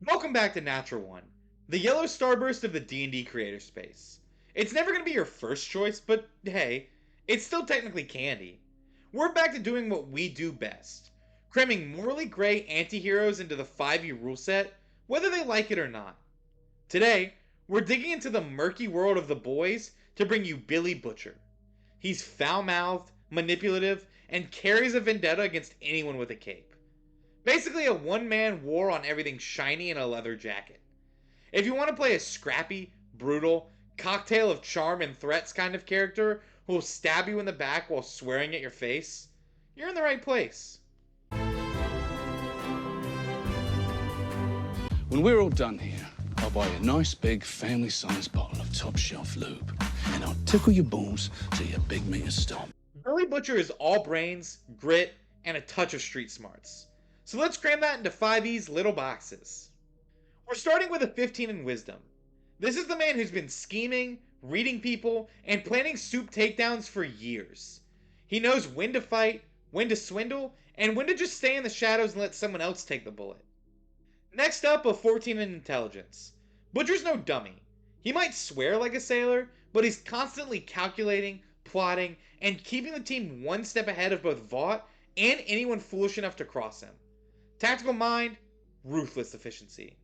Welcome back to NaturalOne, the yellow starburst of the D&D creator space. It's never going to be your first choice, but hey, it's still technically candy. We're back to doing what we do best, cramming morally gray anti-heroes into the 5e rule set, whether they like it or not. Today, we're digging into the murky world of the boys to bring you Billy Butcher. He's foul-mouthed, manipulative, and carries a vendetta against anyone with a cape. Basically a one-man war on everything shiny in a leather jacket. If you want to play a scrappy, brutal, cocktail of charm and threats kind of character who will stab you in the back while swearing at your face, you're in the right place. When we're all done here, I'll buy you a nice big family-sized bottle of top-shelf lube, and I'll tickle your balls till your big meters stop. Billy Butcher is all brains, grit, and a touch of street smarts. So let's cram that into 5e's little boxes. We're starting with a 15 in wisdom. This is the man who's been scheming, reading people, and planning soup takedowns for years. He knows when to fight, when to swindle, and when to just stay in the shadows and let someone else take the bullet. Next up, a 14 in intelligence. Butcher's no dummy. He might swear like a sailor, but he's constantly calculating, plotting, and keeping the team one step ahead of both Vought and anyone foolish enough to cross him. Tactical mind, ruthless efficiency.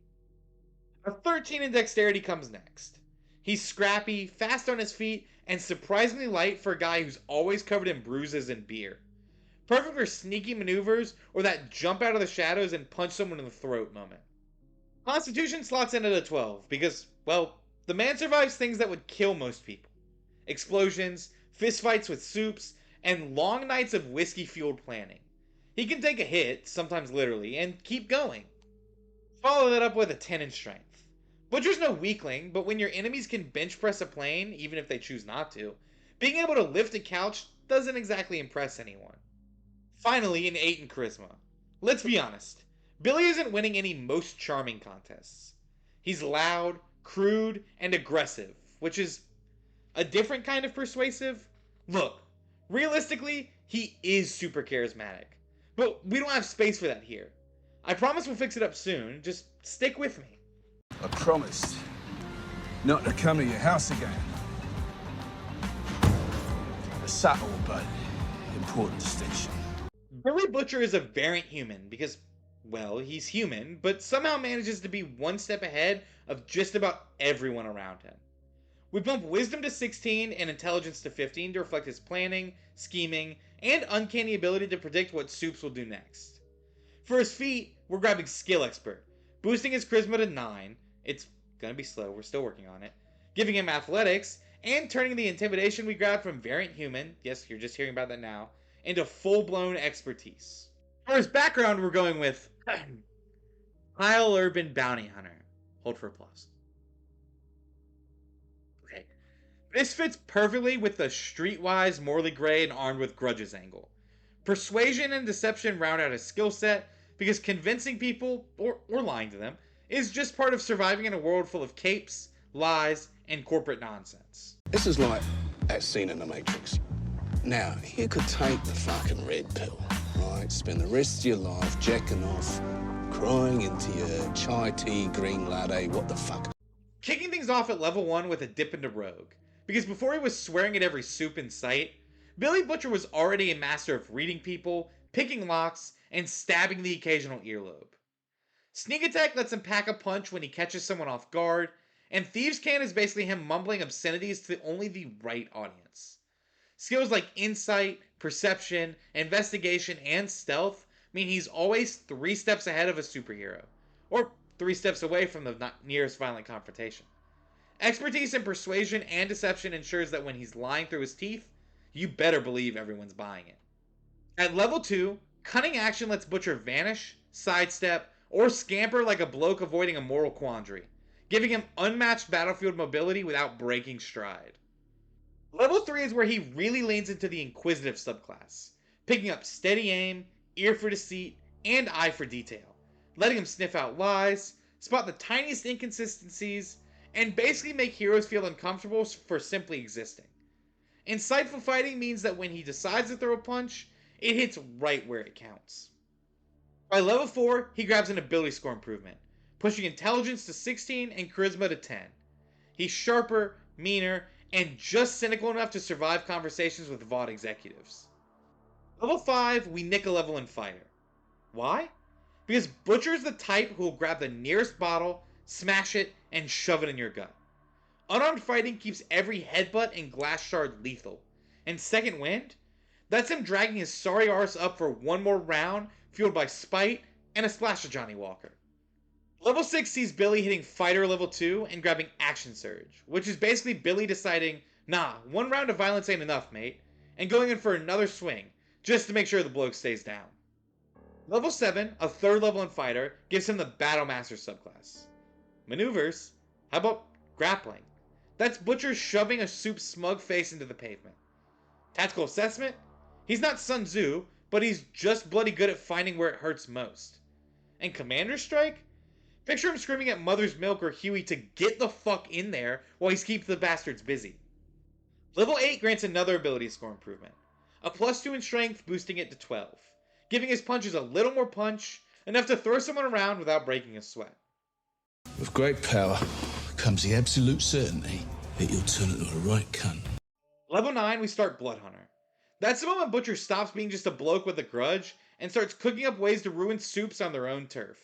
A 13 in dexterity comes next. He's scrappy, fast on his feet, and surprisingly light for a guy who's always covered in bruises and beer. Perfect for sneaky maneuvers or that jump out of the shadows and punch someone in the throat moment. Constitution slots in at a 12 because, well, the man survives things that would kill most people. Explosions, fistfights with soups, and long nights of whiskey-fueled planning. He can take a hit, sometimes literally, and keep going. Follow that up with a 10 in strength. Butcher's no weakling, but when your enemies can bench press a plane, even if they choose not to, being able to lift a couch doesn't exactly impress anyone. Finally, an 8 in charisma. Let's be honest, Billy isn't winning any most charming contests. He's loud, crude, and aggressive, which is a different kind of persuasive. Look, realistically, he is super charismatic, but we don't have space for that here. I promise we'll fix it up soon, just stick with me. I promised not to come to your house again. A subtle but important distinction. Billy Butcher is a variant human because, well, he's human, but somehow manages to be one step ahead of just about everyone around him. We bump wisdom to 16 and intelligence to 15 to reflect his planning, scheming, and uncanny ability to predict what Supes will do next. For his feat, we're grabbing skill expert, boosting his charisma to 9. It's gonna be slow, we're still working on it. Giving him athletics, and turning the intimidation we grabbed from variant human, yes, you're just hearing about that now, into full-blown expertise. For his background, we're going with Kyle Urban Bounty Hunter. Hold for applause. Okay. This fits perfectly with the streetwise, morally gray, and armed with grudges angle. Persuasion and deception round out his skill set because convincing people, or lying to them, is just part of surviving in a world full of capes, lies, and corporate nonsense. This is like that scene in The Matrix. Now, you could take the fucking red pill, right? Spend the rest of your life jacking off, crying into your chai tea, green latte, what the fuck. Kicking things off at level 1 with a dip into Rogue, because before he was swearing at every soup in sight, Billy Butcher was already a master of reading people, picking locks, and stabbing the occasional earlobe. Sneak Attack lets him pack a punch when he catches someone off guard, and Thieves' Can is basically him mumbling obscenities to only the right audience. Skills like Insight, Perception, Investigation, and Stealth mean he's always 3 steps ahead of a superhero, or 3 steps away from the nearest violent confrontation. Expertise in Persuasion and Deception ensures that when he's lying through his teeth, you better believe everyone's buying it. At level 2, Cunning Action lets Butcher vanish, sidestep, or scamper like a bloke avoiding a moral quandary, giving him unmatched battlefield mobility without breaking stride. Level 3 is where he really leans into the Inquisitive subclass, picking up steady aim, ear for deceit, and eye for detail, letting him sniff out lies, spot the tiniest inconsistencies, and basically make heroes feel uncomfortable for simply existing. Insightful fighting means that when he decides to throw a punch, it hits right where it counts. By level 4, he grabs an ability score improvement, pushing intelligence to 16 and charisma to 10. He's sharper, meaner, and just cynical enough to survive conversations with VOD executives. Level 5, we nick a level in Fighter. Why? Because Butcher is the type who will grab the nearest bottle, smash it, and shove it in your gut. Unarmed fighting keeps every headbutt and glass shard lethal. And Second Wind? That's him dragging his sorry arse up for one more round, fueled by spite and a splash of Johnny Walker. Level 6 sees Billy hitting Fighter level 2 and grabbing Action Surge, which is basically Billy deciding, nah, one round of violence ain't enough, mate, and going in for another swing, just to make sure the bloke stays down. Level 7, a third level in Fighter, gives him the Battle Master subclass. Maneuvers? How about grappling? That's Butcher shoving a Soup's smug face into the pavement. Tactical assessment? He's not Sun Tzu, but he's just bloody good at finding where it hurts most. And Commander Strike? Picture him screaming at Mother's Milk or Huey to get the fuck in there while he keeps the bastards busy. Level 8 grants another ability score improvement. A +2 in strength, boosting it to 12. Giving his punches a little more punch, enough to throw someone around without breaking a sweat. With great power comes the absolute certainty that you'll turn into a right cunt. Level 9, we start Blood Hunter. That's the moment Butcher stops being just a bloke with a grudge and starts cooking up ways to ruin Supes on their own turf.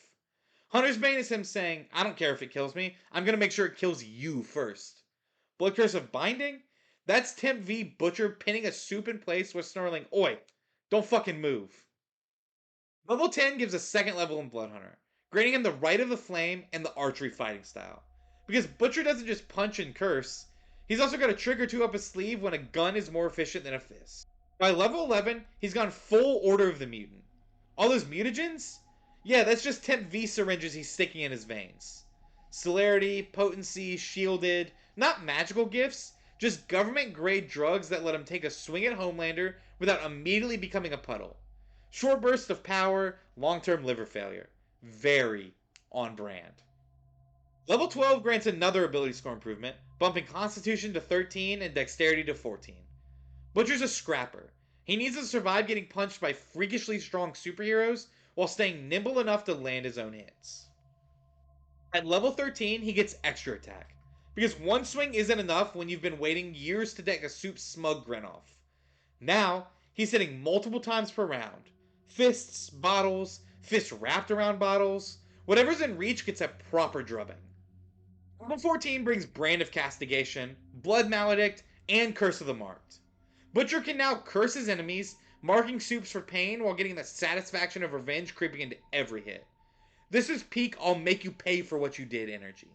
Hunter's Bane is him saying, I don't care if it kills me, I'm gonna make sure it kills you first. Blood Curse of Binding? That's Temp V Butcher pinning a Supe in place with snarling, oi, don't fucking move. Level 10 gives a second level in Blood Hunter, granting him the Rite of the Flame and the archery fighting style. Because Butcher doesn't just punch and curse, he's also got a trick or two up his sleeve when a gun is more efficient than a fist. By level 11, he's gone full Order of the Mutant. All those mutagens? Yeah, that's just Temp V syringes he's sticking in his veins. Celerity, potency, shielded, not magical gifts, just government-grade drugs that let him take a swing at Homelander without immediately becoming a puddle. Short bursts of power, long-term liver failure. Very on brand. Level 12 grants another ability score improvement, bumping Constitution to 13 and Dexterity to 14. Butcher's a scrapper. He needs to survive getting punched by freakishly strong superheroes while staying nimble enough to land his own hits. At level 13, he gets extra attack, because one swing isn't enough when you've been waiting years to deck a Soup's smug grin off. Now, he's hitting multiple times per round. Fists, bottles, fists wrapped around bottles. Whatever's in reach gets a proper drubbing. Level 14 brings Brand of Castigation, Blood Maledict, and Curse of the Marked. Butcher can now curse his enemies, marking Supes for pain while getting the satisfaction of revenge creeping into every hit. This is peak I'll make you pay for what you did energy.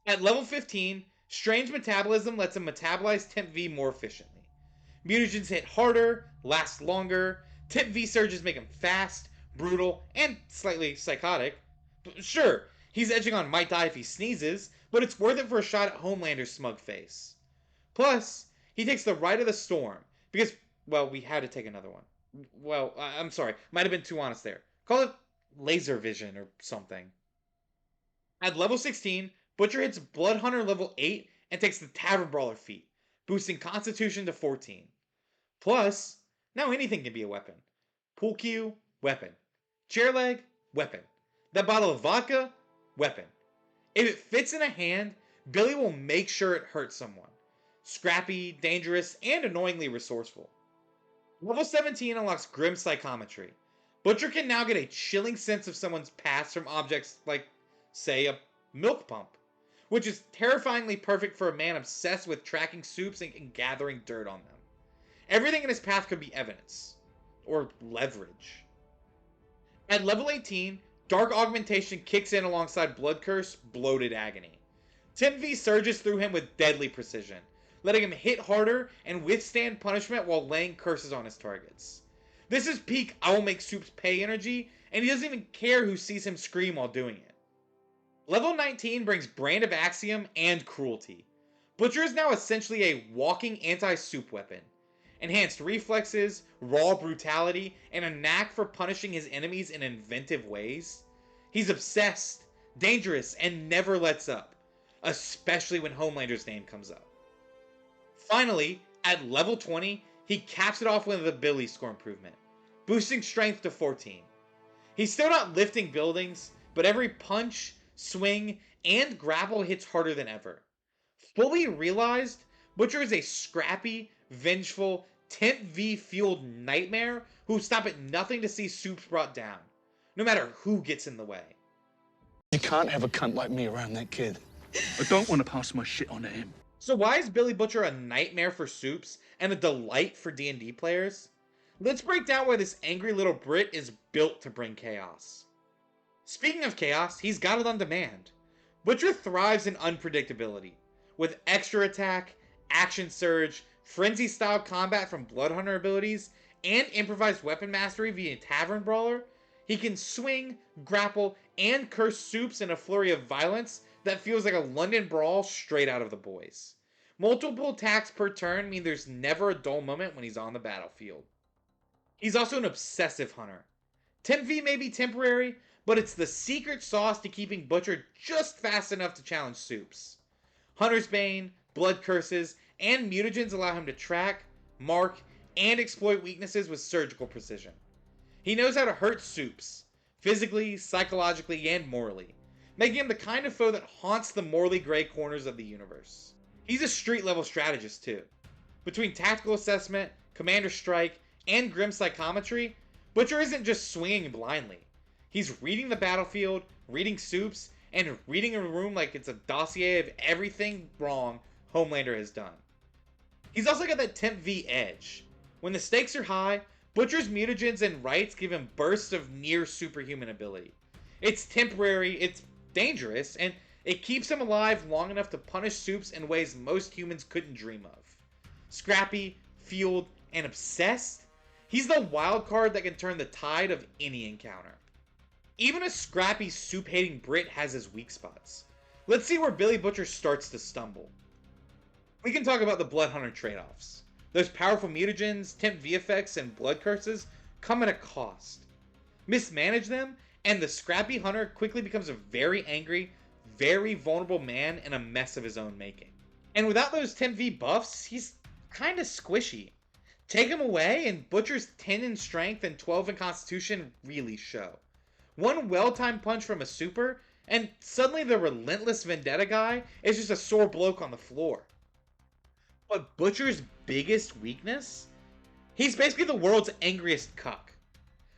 At level 15, Strange Metabolism lets him metabolize Temp V more efficiently. Mutagens hit harder, last longer, Temp V surges make him fast, brutal, and slightly psychotic. Sure, he's edging on might die if he sneezes, but it's worth it for a shot at Homelander's smug face. Plus, he takes the Rite of the Storm, because, well, we had to take another one. Well, I'm sorry, might have been too honest there. Call it laser vision or something. At level 16, Butcher hits Blood Hunter level 8 and takes the Tavern Brawler feat, boosting Constitution to 14. Plus, now anything can be a weapon. Pool cue, weapon. Chair leg, weapon. That bottle of vodka, weapon. If it fits in a hand, Billy will make sure it hurts someone. Scrappy, dangerous, and annoyingly resourceful. Level 17 unlocks Grim Psychometry. Butcher can now get a chilling sense of someone's past from objects like, say, a milk pump, which is terrifyingly perfect for a man obsessed with tracking Supes and gathering dirt on them. Everything in his path could be evidence. Or leverage. At level 18, Dark Augmentation kicks in alongside Blood Curse, Bloated Agony. Temp V surges through him with deadly precision, letting him hit harder and withstand punishment while laying curses on his targets. This is peak I will make Supes pay energy, and he doesn't even care who sees him scream while doing it. Level 19 brings Brand of Axiom and Cruelty. Butcher is now essentially a walking anti-Supe weapon. Enhanced reflexes, raw brutality, and a knack for punishing his enemies in inventive ways. He's obsessed, dangerous, and never lets up, especially when Homelander's name comes up. Finally, at level 20, he caps it off with an ability score improvement, boosting strength to 14. He's still not lifting buildings, but every punch, swing, and grapple hits harder than ever. Fully realized, Butcher is a scrappy, vengeful, Temp V fueled nightmare who stop at nothing to see Supes brought down, no matter who gets in the way. You can't have a cunt like me around that kid. I don't want to pass my shit on to him. So why is Billy Butcher a nightmare for Supes and a delight for D&D players? Let's break down why this angry little Brit is built to bring chaos. Speaking of chaos, he's got it on demand. Butcher thrives in unpredictability, with extra attack, action surge, frenzy-style combat from Bloodhunter abilities, and improvised weapon mastery via Tavern Brawler. He can swing, grapple, and curse Supes in a flurry of violence that feels like a London brawl straight out of The Boys. Multiple attacks per turn mean there's never a dull moment when he's on the battlefield. He's also an obsessive hunter. Temp V may be temporary, but it's the secret sauce to keeping Butcher just fast enough to challenge Supes. Hunter's Bane, Blood Curses, and Mutagens allow him to track, mark, and exploit weaknesses with surgical precision. He knows how to hurt Supes, physically, psychologically, and morally, making him the kind of foe that haunts the morally gray corners of the universe. He's a street-level strategist, too. Between tactical assessment, commander strike, and grim psychometry, Butcher isn't just swinging blindly. He's reading the battlefield, reading Supes, and reading a room like it's a dossier of everything wrong Homelander has done. He's also got that Temp V edge. When the stakes are high, Butcher's mutagens and rights give him bursts of near superhuman ability. It's temporary, it's dangerous, and it keeps him alive long enough to punish Supes in ways most humans couldn't dream of. Scrappy, fueled, and obsessed, he's the wild card that can turn the tide of any encounter. Even a scrappy, supe-hating Brit has his weak spots. Let's see where Billy Butcher starts to stumble. We can talk about the Bloodhunter trade-offs. Those powerful mutagens, Temp V effects, and blood curses come at a cost. Mismanage them, and the scrappy hunter quickly becomes a very angry, very vulnerable man in a mess of his own making. And without those Temp V buffs, he's kinda squishy. Take him away, and Butcher's 10 in strength and 12 in constitution really show. One well-timed punch from a super, and suddenly the relentless vendetta guy is just a sore bloke on the floor. But Butcher's biggest weakness? He's basically the world's angriest cuck.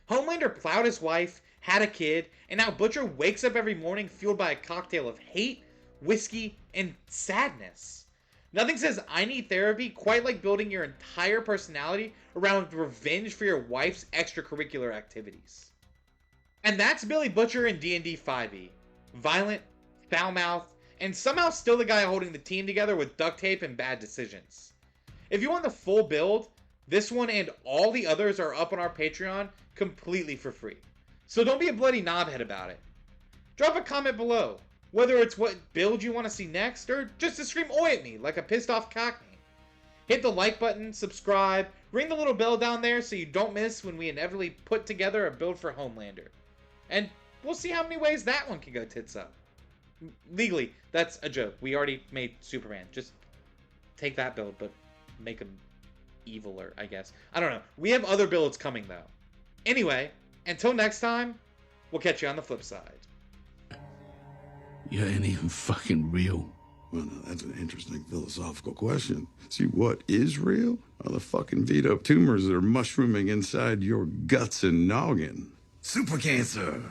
Homelander plowed his wife, had a kid, and now Butcher wakes up every morning fueled by a cocktail of hate, whiskey, and sadness. Nothing says I need therapy quite like building your entire personality around revenge for your wife's extracurricular activities. And that's Billy Butcher in D&D 5e. Violent, foul-mouthed, and somehow still the guy holding the team together with duct tape and bad decisions. If you want the full build, this one and all the others are up on our Patreon completely for free. So don't be a bloody knobhead about it. Drop a comment below, whether it's what build you want to see next, or just to scream oi at me like a pissed off cockney. Hit the like button, subscribe, ring the little bell down there so you don't miss when we inevitably put together a build for Homelander. And we'll see how many ways that one can go tits up. Legally, that's a joke. We already made Superman. Just take that build, but make him eviler, I guess. I don't know. We have other builds coming, though. Anyway, until next time, we'll catch you on the flip side. You ain't even fucking real. Well, now, that's an interesting philosophical question. See, what is real are the fucking veto tumors that are mushrooming inside your guts and noggin. Super cancer.